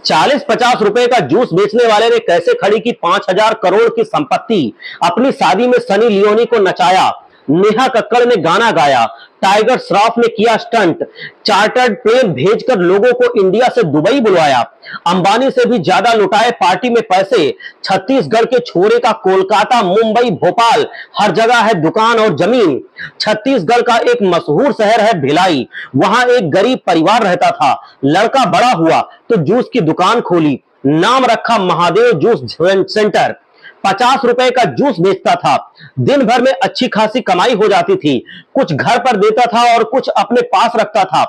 40-50 रुपए का जूस बेचने वाले ने कैसे खड़ी की 5,000 करोड़ की संपत्ति। अपनी शादी में सनी लियोनी को नचाया, नेहा कक्कड़ ने गाना गाया, टाइगर श्रॉफ ने किया स्टंट, चार्टर्ड प्लेन भेजकर लोगों को इंडिया से दुबई बुलवाया, अंबानी से भी ज्यादा लुटाए पार्टी में पैसे। छत्तीसगढ़ के छोरे का कोलकाता, मुंबई, भोपाल हर जगह है दुकान और जमीन। छत्तीसगढ़ का एक मशहूर शहर है भिलाई, वहां एक गरीब परिवार रहता था। लड़का बड़ा हुआ तो जूस की दुकान खोली, नाम रखा महादेव जूस सेंटर। 50 रुपए का जूस बेचता था, दिन भर में अच्छी खासी कमाई हो जाती थी। कुछ घर पर देता था और कुछ अपने पास रखता था।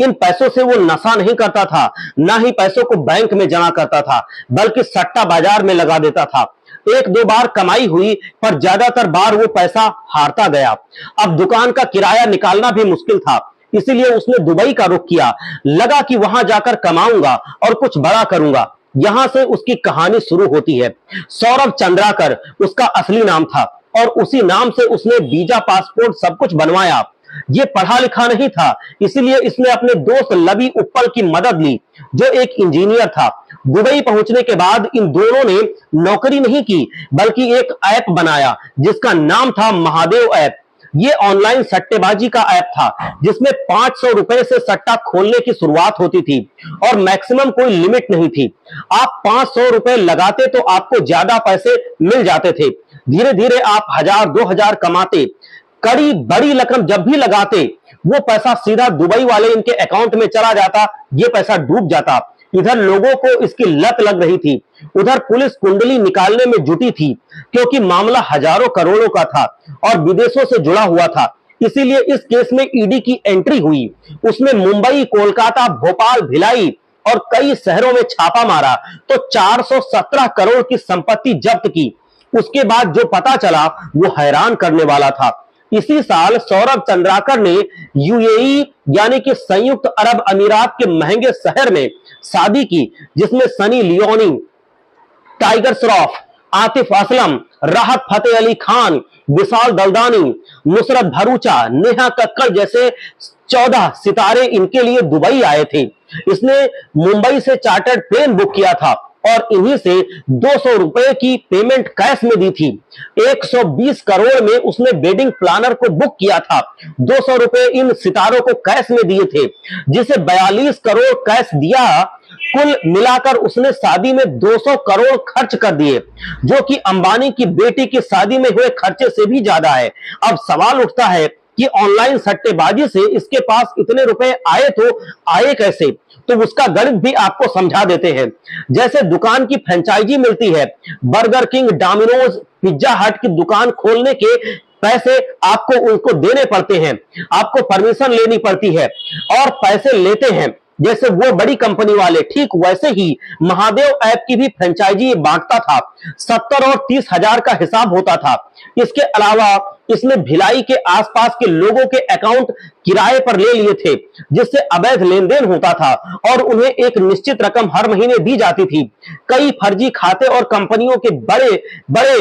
इन पैसों से वो नशा नहीं करता था, ना ही पैसों को बैंक में जमा करता था, बल्कि सट्टा बाजार में लगा देता था। एक दो बार कमाई हुई, पर ज्यादातर बार वो पैसा हारता गया। अब दुकान का किराया निकालना भी मुश्किल था, इसीलिए उसने दुबई का रुख किया। लगा कि वहां जाकर कमाऊंगा और कुछ बड़ा करूंगा। यहां से उसकी कहानी शुरू होती है। सौरभ चंद्राकर उसका असली नाम था और उसी नाम से उसने वीजा, पासपोर्ट सब कुछ बनवाया। ये पढ़ा लिखा नहीं था, इसीलिए इसने अपने दोस्त लवी उप्पल की मदद ली, जो एक इंजीनियर था। दुबई पहुंचने के बाद इन दोनों ने नौकरी नहीं की, बल्कि एक ऐप बनाया जिसका नाम था महादेव ऐप। ये ऑनलाइन सट्टेबाजी का ऐप था, जिसमें 500 रुपए से सट्टा खोलने की शुरुआत होती थी और मैक्सिमम कोई लिमिट नहीं थी। आप 500 रुपए लगाते तो आपको ज्यादा पैसे मिल जाते थे। धीरे धीरे आप 1000-2000 कमाते। कड़ी बड़ी रकम जब भी लगाते, वो पैसा सीधा दुबई वाले इनके अकाउंट में चला जाता, ये पैसा डूब जाता। इधर लोगों को इसकी लत लग रही थी, उधर पुलिस कुंडली निकालने में जुटी थी, क्योंकि मामला हजारों करोड़ों का था और विदेशों से जुड़ा हुआ था। इसीलिए इस केस में ईडी की एंट्री हुई। उसने मुंबई, कोलकाता, भोपाल, भिलाई और कई शहरों में छापा मारा तो 417 करोड़ की संपत्ति जब्त की। उसके बाद जो पता चला वो हैरान करने वाला था। इसी साल सौरभ चंद्राकर ने यूएई यानी कि संयुक्त अरब अमीरात के महंगे शहर में शादी की, जिसमें सनी लियोनी, टाइगर श्रॉफ, आतिफ असलम, राहत फतेह अली खान, विशाल दलदानी, नुसरत भरूचा, नेहा कक्कड़ जैसे 14 सितारे इनके लिए दुबई आए थे। इसने मुंबई से चार्टर्ड प्लेन बुक किया था और इन्हीं से 200 रुपए की पेमेंट कैश में दी थी। 120 करोड़ में उसने वेडिंग प्लानर को बुक किया था। 200 रुपए इन सितारों को कैश में दिए थे, जिसे 42 करोड़ कैश दिया। कुल मिलाकर उसने शादी में 200 करोड़ खर्च कर दिए, जो कि अंबानी की बेटी की शादी में हुए खर्चे से भी ज्यादा है। अब सवाल उठता है कि ऑनलाइन सट्टेबाजी से इसके पास इतने रुपए आए तो आए कैसे? तो उसका गणित भी आपको समझा देते हैं। जैसे दुकान की फ्रेंचाइजी मिलती है, बर्गर किंग, डोमिनोज, पिज्जा हट की दुकान खोलने के पैसे आपको उनको देने पड़ते हैं, आपको परमिशन लेनी पड़ती है और पैसे लेते हैं जैसे वो बड़ी कंपनी वाले। ठीक वैसे ही महादेव ऐप की भी फ्रेंचाइजी बांटता था। 70 और 30 हजार का हिसाब होता था। इसके अलावा इसने भिलाई के आसपास के लोगों के अकाउंट किराए पर ले लिए थे, जिससे अवैध लेन देन होता था और उन्हें एक निश्चित रकम हर महीने दी जाती थी। कई फर्जी खाते और कंपनियों के बड़े बड़े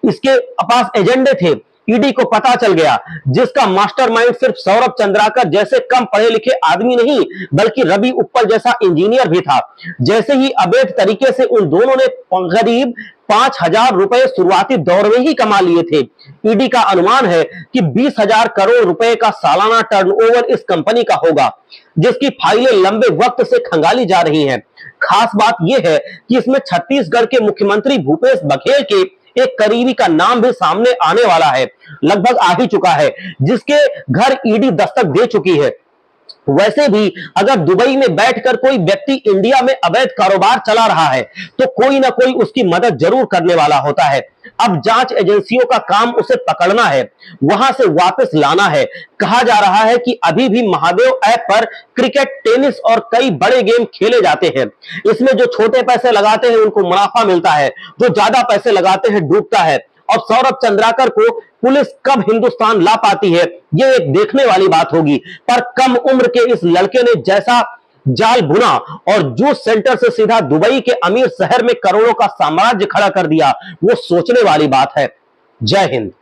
इसके पास एजेंडे थे। ईडी को पता चल गया, जिसका मास्टरमाइंड सिर्फ सौरभ चंद्राकर जैसे कम पढ़े लिखे आदमी नहीं, बल्कि रवि उप्पल जैसा इंजीनियर भी था। जैसे ही अवैध तरीके से उन दोनों ने करीब 5,000 रुपए शुरुआती दौर में ही कमा लिए थे। ईडी का अनुमान है कि 20,000 करोड़ रुपए का सालाना टर्नओवर इस कंपनी का होगा, जिसकी फाइलें लंबे वक्त से खंगाली जा रही हैं। खास बात यह है कि इसमें छत्तीसगढ़ के मुख्यमंत्री भूपेश बघेल के एक करीबी का नाम भी सामने आने वाला है, लगभग आ ही चुका है, जिसके घर ईडी दस्तक दे चुकी है। वैसे भी अगर दुबई में बैठकर कोई व्यक्ति इंडिया में अवैध कारोबार चला रहा है, तो कोई ना कोई उसकी मदद जरूर करने वाला होता है। अब जांच एजेंसियों का काम उसे पकड़ना है, वहां से वापस लाना है। कहा जा रहा है कि अभी भी महादेव ऐप पर क्रिकेट, टेनिस और कई बड़े गेम खेले जाते हैं। इसमें जो छोटे पैसे लगाते हैं उनको मुनाफा मिलता है, जो ज्यादा पैसे लगाते हैं डूबता है। और सौरभ चंद्राकर को पुलिस कब हिंदुस्तान ला पाती है, यह एक देखने वाली बात होगी। पर कम उम्र के इस लड़के ने जैसा जाल बुना और जूस सेंटर से सीधा दुबई के अमीर शहर में करोड़ों का साम्राज्य खड़ा कर दिया, वो सोचने वाली बात है। जय हिंद।